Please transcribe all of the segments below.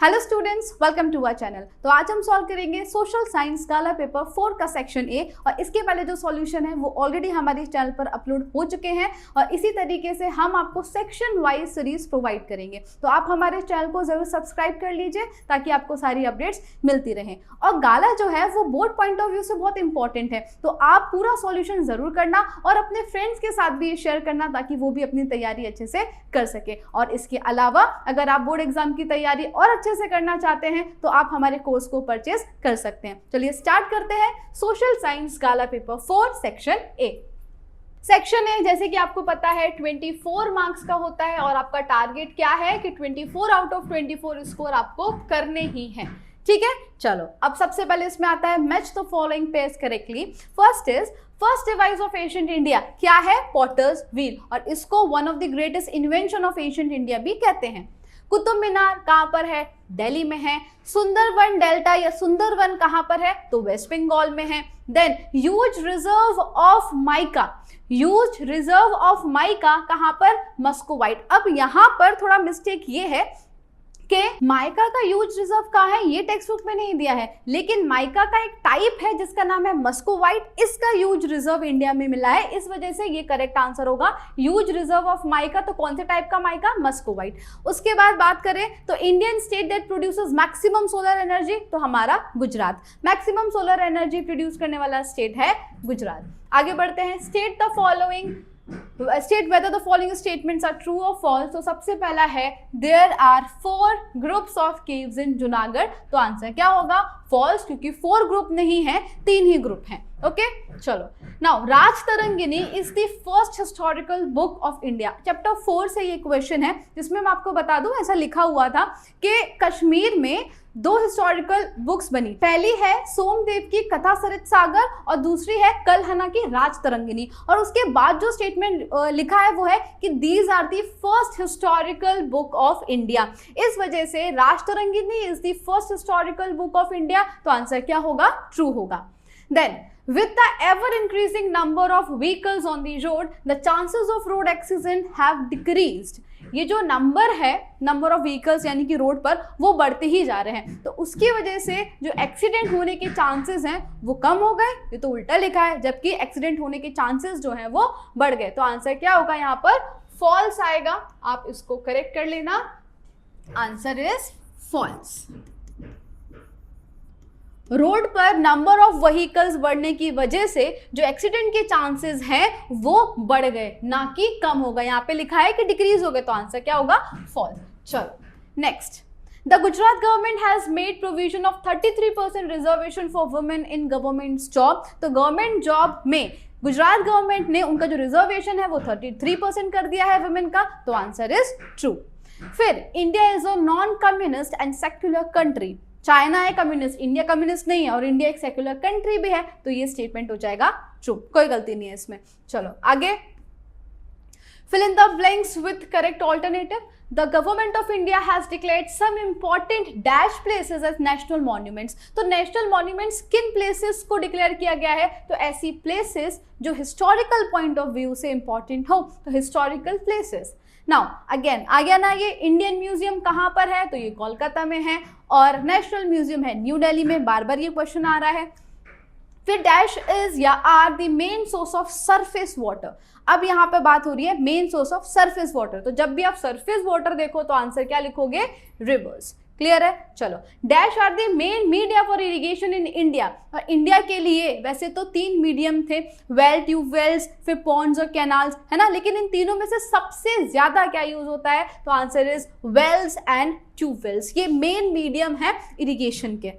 Hello students, welcome to our channel. तो आज हम सॉल्व करेंगे सोशल साइंस गाला पेपर 4 का सेक्शन ए। और इसके पहले जो सॉल्यूशन है वो ऑलरेडी हमारे चैनल पर अपलोड हो चुके हैं और इसी तरीके से हम आपको सेक्शन वाइज सीरीज प्रोवाइड करेंगे। तो आप हमारे चैनल को जरूर सब्सक्राइब कर लीजिए ताकि आपको सारी अपडेट्स मिलती रहें। और गाला जो है वो बोर्ड पॉइंट ऑफ व्यू से बहुत इंपॉर्टेंट है, तो आप पूरा सॉल्यूशन जरूर करना और अपने फ्रेंड्स के साथ भी शेयर करना ताकि वो भी अपनी तैयारी अच्छे से कर सके। और इसके अलावा अगर आप बोर्ड एग्जाम की तैयारी और अच्छे से करना चाहते हैं तो आप हमारे कोर्स को परचेज कर सकते हैं। चलिए स्टार्ट करते हैं social science gala paper 4 section A. Section A जैसे कि आपको पता है 24 मार्क्स का होता है और आपका टारगेट क्या है कि 24 आउट ऑफ 24 स्कोर आपको करने ही हैं। ठीक है, चलो अब सबसे पहले इसमें आता है match the following pairs correctly. First device of ancient India क्या है? पॉटर्स व्हील, और इसको one of the greatest invention of ancient India भी कहते हैं। कुतुब मीनार कहाँ पर है? दिल्ली में है। सुंदरवन डेल्टा या सुंदरवन कहाँ पर है? तो वेस्ट बंगाल में है। Then huge reserve of mica कहाँ पर? मस्कोवाइट। अब यहाँ पर थोड़ा मिस्टेक ये है कि माइका का ह्यूज रिजर्व कहाँ है ये टेक्स्ट बुक में नहीं दिया है, लेकिन माइका का एक टाइप है जिसका नाम है मस्कोवाइट, इसका ह्यूज रिजर्व इंडिया में मिला है, इस वजह से ये करेक्ट आंसर होगा ह्यूज रिजर्व ऑफ माइका। तो कौन से टाइप का माइका? मस्कोवाइट। उसके बाद बात करें तो Indian state that produces maximum solar energy, तो हमारा Gujarat. Maximum solar energy produce करने वाला स्टेट है गुजरात। आगे बढ़ते हैं, state whether the following statements are true or false। तो सबसे पहला है there are 4 groups of caves in Junagadh, तो आंसर क्या होगा? फॉल्स, क्योंकि 4 ग्रुप नहीं है, 3 ही ग्रुप हैं। ओके चलो now Rajatarangini is the first historical book of India. Chapter 4 से ये क्वेश्चन है जिसमें मैं आपको बता दूं ऐसा लिखा हुआ था कि कश्मीर में 2 हिस्टोरिकल बुक्स बनी। पहली है सोमदेव की कथा सरित सागर और दूसरी है कलहना की राजतरंगिनी। और उसके बाद जो स्टेटमेंट लिखा है वो है कि these are the first historical book of India. इस वजह से Rajatarangini is the first historical book of India, तो आंसर क्या होगा? ट्रू होगा। Then with the ever increasing number of vehicles on the road, the chances of road accident have decreased। ये जो number है, नंबर ऑफ व्हीकल्स यानी कि road पर, वो बढ़ते ही जा रहे हैं, तो उसकी वजह से जो एक्सीडेंट होने के चांसेस हैं वो कम हो गए। ये तो उल्टा लिखा है, जबकि एक्सीडेंट होने के चांसेस जो हैं वो बढ़ गए। तो आंसर क्या होगा? यहाँ पर फॉल्स आएगा, आप इसको करेक्ट कर लेना। Answer is false. रोड पर नंबर ऑफ व्हीकल्स बढ़ने की वजह से जो एक्सीडेंट के चांसेस हैं वो बढ़ गए, ना कि कम हो गए। यहाँ पे लिखा है कि डिक्रीज हो गए, तो आंसर क्या होगा? फॉल्स। चलो next, the Gujarat government has made provision of 33% reservation for women in government job. तो गवर्नमेंट जॉब में गुजरात गवर्नमेंट ने उनका जो रिजर्वेशन है वो 33% कर दिया है वुमेन का, तो आंसर इज ट्रू। फिर India is a non communist and secular country. China है कम्युनिस्ट, इंडिया कम्युनिस्ट नहीं है, और इंडिया एक सेक्युलर कंट्री भी है, तो ये स्टेटमेंट हो जाएगा ट्रू, कोई गलती नहीं है इसमें। चलो आगे, fill in the blanks with correct alternative। The government of India has declared some important dash places as national monuments। तो national monuments किन places को declare किया गया है? तो ऐसी places जो historical point of view से important हो, तो historical places। नाउ अगेन आ गया ना, ये इंडियन म्यूजियम कहाँ पर है? तो ये कोलकाता में है, और नेशनल म्यूजियम है न्यू दिल्ली में। बार बार ये क्वेश्चन आ रहा है। फिर dash is or are the main source of surface water. अब यहाँ पे बात हो रही है main source of surface water, तो जब भी आप सरफेस वाटर देखो तो आंसर क्या लिखोगे? रिवर्स। क्लियर है? चलो, dash are the main media for irrigation in India. और इंडिया के लिए वैसे तो 3 मीडियम थे, वेल, ट्यूबवेल्स, फिर पॉन्ड्स और कैनाल्स, है ना, लेकिन इन तीनों में से सबसे ज्यादा क्या यूज होता है? तो answer is wells and tubewells. ये मेन मीडियम है इरिगेशन के।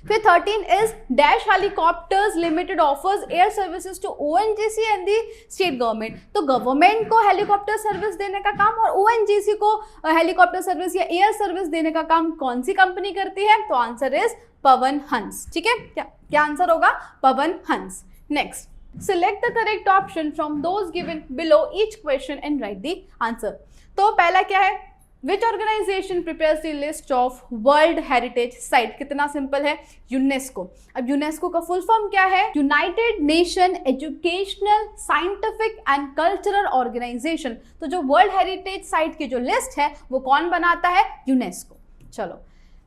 फिर 13 is dash helicopters limited offers air services to ONGC and the state government. तो गवर्नमेंट को हेलीकॉप्टर सर्विस देने का काम और ओएनजीसी को हेलीकॉप्टर सर्विस या एयर सर्विस देने का काम कौन सी कंपनी करती है? तो आंसर इज पवन हंस। ठीक है, क्या आंसर होगा? Pawan Hans. Next, select the correct option from those given below each question and right the answer. तो पहला क्या है? Which organization prepares the list of World Heritage Site? कितना सिंपल है, यूनेस्को। अब यूनेस्को का फुल फॉर्म क्या है? United Nation Educational Scientific and Cultural Organisation. तो जो वर्ल्ड हेरिटेज साइट की जो लिस्ट है वो कौन बनाता है? यूनेस्को। चलो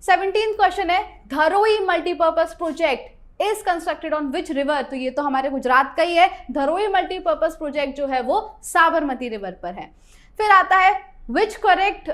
17th क्वेश्चन है, Dharoi multipurpose project is constructed on which river. तो ये तो हमारे गुजरात का ही है, धरोई मल्टीपर्पज प्रोजेक्ट जो है वो साबरमती रिवर पर है। फिर आता है which correct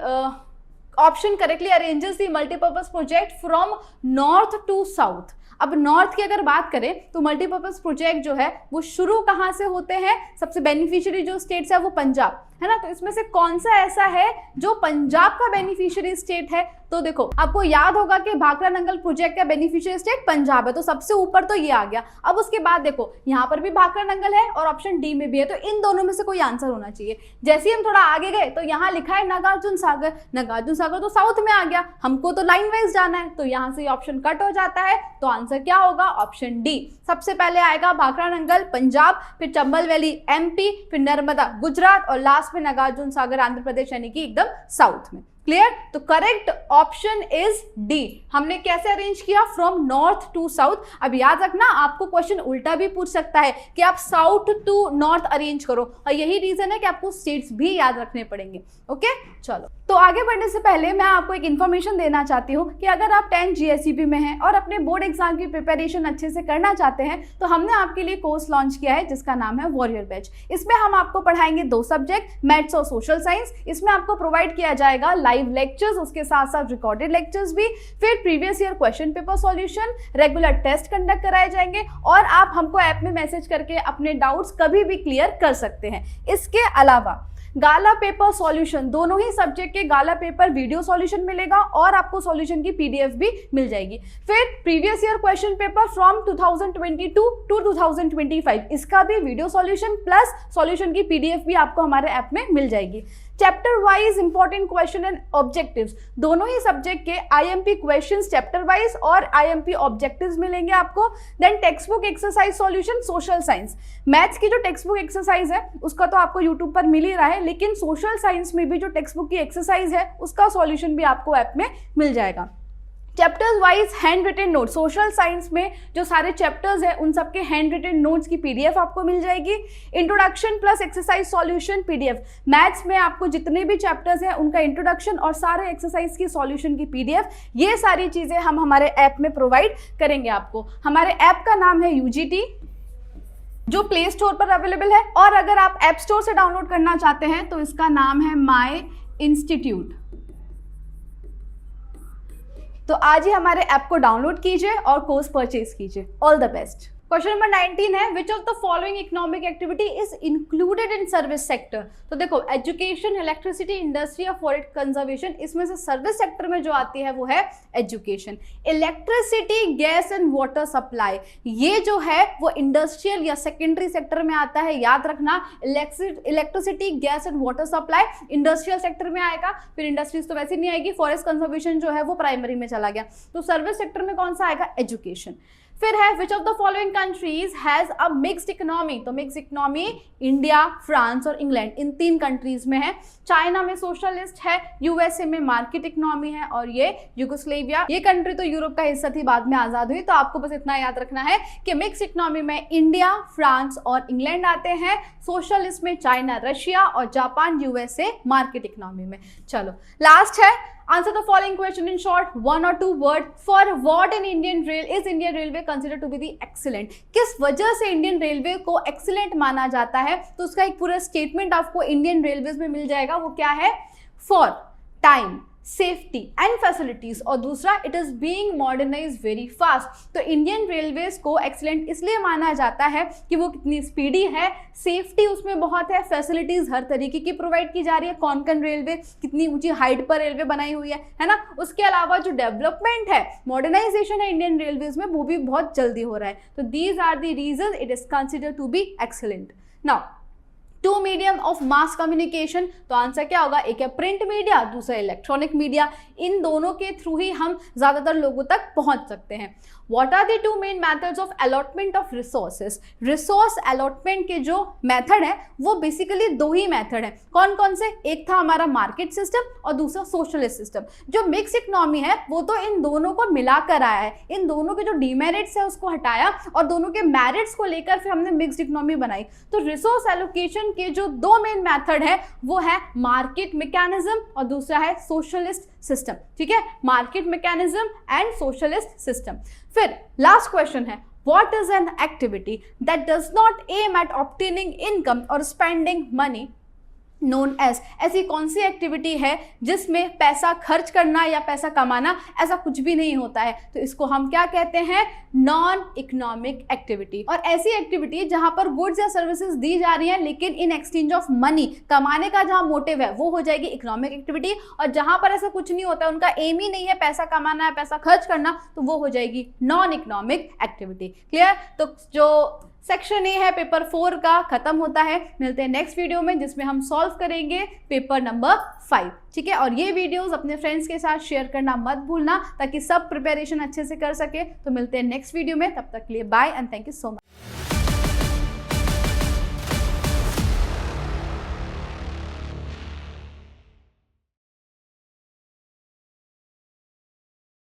option correctly arranges the multipurpose project from north to south. अब नॉर्थ की अगर बात करें तो मल्टीपर्पज प्रोजेक्ट जो है वो शुरू कहाँ से होते हैं, सबसे बेनिफिशियरी जो स्टेट्स है वो पंजाब है ना। तो इसमें से कौन सा ऐसा है जो पंजाब का बेनिफिशियरी स्टेट है, तो देखो आपको याद होगा कि भाखड़ा नंगल प्रोजेक्ट का बेनिफिशियरी स्टेट पंजाब है, तो सबसे ऊपर तो ये आ गया। अब उसके बाद देखो यहाँ पर भी भाखड़ा नंगल है और ऑप्शन डी में भी है, तो इन दोनों में से कोई आंसर होना चाहिए। जैसे ही हम थोड़ा आगे गए तो यहाँ लिखा है नागार्जुन सागर, नागार्जुन सागर तो साउथ में आ गया, हमको तो लाइन वाइज जाना है, तो यहाँ से ऑप्शन कट हो जाता है। तो आंसर क्या होगा, ऑप्शन डी। सबसे पहले आएगा भाखड़ा नंगल पंजाब, फिर चंबल वैली एमपी, फिर नर्मदा गुजरात और लास्ट में नागार्जुन सागर आंध्र प्रदेश, यानी कि एकदम साउथ में। क्लियर? तो करेक्ट ऑप्शन इज डी। हमने कैसे अरेंज किया, फ्रॉम नॉर्थ टू साउथ। अब याद रखना आपको क्वेश्चन उल्टा भी पूछ सकता है कि आप साउथ टू नॉर्थ अरेंज करो, और यही रीजन है कि आपको स्टेट्स भी याद रखने पड़ेंगे। ओके चलो, तो आगे बढ़ने से पहले मैं आपको एक इन्फॉर्मेशन देना चाहती हूँ कि अगर आप 10 GSEB में हैं और अपने बोर्ड एग्जाम की प्रिपरेशन अच्छे से करना चाहते हैं तो हमने आपके लिए कोर्स लॉन्च किया है जिसका नाम है वॉरियर बैच। इसमें हम आपको पढ़ाएंगे 2 सब्जेक्ट, मैथ्स और सोशल साइंस। इसमें आपको प्रोवाइड किया जाएगा लाइव लेक्चर्स, उसके साथ साथ रिकॉर्डेड लेक्चर्स भी, फिर previous year question paper solution, regular test conduct कराए जाएंगे और आप हमको ऐप में मैसेज करके अपने डाउट्स कभी भी क्लियर कर सकते हैं। इसके अलावा गाला पेपर सॉल्यूशन, दोनों ही सब्जेक्ट के गाला पेपर वीडियो सॉल्यूशन मिलेगा और आपको सॉल्यूशन की PDF भी मिल जाएगी। फिर previous year question paper from 2022 to 2025, इसका भी वीडियो सॉल्यूशन प्लस सॉल्यूशन की PDF भी आपको हमारे ऐप में मिल जाएगी। Chapter wise important question and objectives, दोनों ही सब्जेक्ट के IMP क्वेश्चंस चैप्टर वाइज और IMP ऑब्जेक्टिव्स मिलेंगे आपको। Then text book exercise solution social science, maths की जो टेक्स्ट बुक एक्सरसाइज है उसका तो आपको यूट्यूब पर मिल ही रहा है, लेकिन सोशल साइंस में भी जो टेक्स्ट बुक की एक्सरसाइज है उसका सॉल्यूशन भी आपको ऐप में मिल जाएगा। Chapters wise hand written note, social science में जो सारे चैप्टर्स हैं उन सबके हैंड रिटन नोट्स की PDF आपको मिल जाएगी। Introduction plus exercise solution PDF, maths में आपको जितने भी चैप्टर्स हैं उनका इंट्रोडक्शन और सारे एक्सरसाइज की सॉल्यूशन की PDF, ये सारी चीजें हम हमारे ऐप में प्रोवाइड करेंगे आपको। हमारे ऐप का नाम है UGT, जो प्ले स्टोर पर अवेलेबल है, और अगर आप ऐप स्टोर से डाउनलोड करना चाहते हैं तो इसका नाम है माई इंस्टीट्यूट। तो आज ही हमारे ऐप को डाउनलोड कीजिए और कोर्स परचेज कीजिए। All the best. Question number 19 है, which of the following economic activity is included in service sector. तो देखो एजुकेशन, इलेक्ट्रिसिटी, इंडस्ट्री और फॉरेस्ट कंजर्वेशन, इसमें से सर्विस सेक्टर में जो आती है वो है education. Electricity, gas and water supply, ये जो है वो इंडस्ट्रियल या सेकेंडरी सेक्टर में आता है। याद रखना, electricity, gas and water supply industrial sector में आएगा, फिर इंडस्ट्रीज तो वैसे नहीं आएगी। फॉरेस्ट कंजर्वेशन जो है वो प्राइमरी में चला गया। तो सर्विस सेक्टर में कौन सा आएगा, एजुकेशन। फिर है which of the following countries has a mixed economy. तो मिक्स्ड इकोनॉमी इंडिया, फ्रांस और इंग्लैंड, इन 3 कंट्रीज में है। चाइना में सोशलिस्ट है, USA में मार्केट इकोनॉमी है, और ये यूगोस्लेविया, ये कंट्री तो यूरोप का हिस्सा थी, बाद में आजाद हुई। तो आपको बस इतना याद रखना है कि मिक्स्ड इकोनॉमी में इंडिया, फ्रांस और इंग्लैंड आते हैं, सोशलिस्ट में चाइना, रशिया और जापान, USA मार्केट इकोनॉमी में। चलो लास्ट है, answer the following question in short, 1 or 2 word. For what in Indian Rail is Indian Railway considered to be the excellent? किस वजह से इंडियन रेलवे को excellent माना जाता है? तो उसका एक पूरा स्टेटमेंट आपको इंडियन रेलवेज में मिल जाएगा। वो क्या है, for time, safety and facilities, और दूसरा it is being modernise very fast. तो इंडियन रेलवेज को एक्सीलेंट इसलिए माना जाता है कि वो कितनी स्पीडी है, सेफ्टी उसमें बहुत है, फैसिलिटीज हर तरीके की प्रोवाइड की जा रही है। कौन रेलवे, कितनी ऊंची हाइट पर रेलवे बनाई हुई है ना। उसके अलावा जो डेवलपमेंट है, मॉडर्नाइजेशन है इंडियन रेलवेज में, वो भी बहुत जल्दी हो रहा है। तो these are the reason it is considered to be excellent. Now 2 medium of mass communication, तो आंसर क्या होगा, एक है प्रिंट मीडिया, दूसरा इलेक्ट्रॉनिक मीडिया। इन दोनों के थ्रू ही हम ज्यादातर लोगों तक पहुंच सकते हैं। What are the 2 main methods of allotment of resources? Resource allotment के जो मेथड है वो बेसिकली 2 ही मेथड है। कौन कौन से, एक था हमारा मार्केट सिस्टम और दूसरा सोशलिस्ट सिस्टम। जो मिक्स इकोनॉमी है वो तो इन दोनों को मिलाकर आया है, इन दोनों के जो डीमेरिट्स है उसको हटाया और दोनों के मेरिट्स को लेकर फिर हमने मिक्स्ड इकोनॉमी बनाई। तो रिसोर्स एलोकेशन के जो दो मेन मेथड है वो है मार्केट मैकेनिज्म और दूसरा है सोशलिस्ट सिस्टम, ठीक है, market mechanism and socialist system. फिर लास्ट क्वेश्चन है, what is an activity that does not aim at obtaining income or spending money known as, ऐसी कौन सी एक्टिविटी है जिसमें पैसा खर्च करना या पैसा कमाना ऐसा कुछ भी नहीं होता है, तो इसको हम क्या कहते हैं, नॉन इकोनॉमिक एक्टिविटी। और ऐसी एक्टिविटी जहां पर गुड्स या सर्विसेज दी जा रही हैं लेकिन इन एक्सचेंज ऑफ मनी, कमाने का जहां मोटिव है वो हो जाएगी इकोनॉमिक एक्टिविटी, और जहां पर ऐसा कुछ नहीं होता है, उनका एम ही नहीं है पैसा कमाना है, पैसा खर्च करना, तो वो हो जाएगी नॉन इकोनॉमिक एक्टिविटी। क्लियर? तो जो सेक्शन ए है पेपर 4 का खत्म होता है। मिलते हैं नेक्स्ट वीडियो में जिसमें हम सॉल्व करेंगे पेपर नंबर 5, ठीक है। और ये वीडियोस अपने फ्रेंड्स के साथ शेयर करना मत भूलना ताकि सब प्रिपरेशन अच्छे से कर सके। तो मिलते हैं नेक्स्ट वीडियो में, तब तक के लिए bye and thank you so much.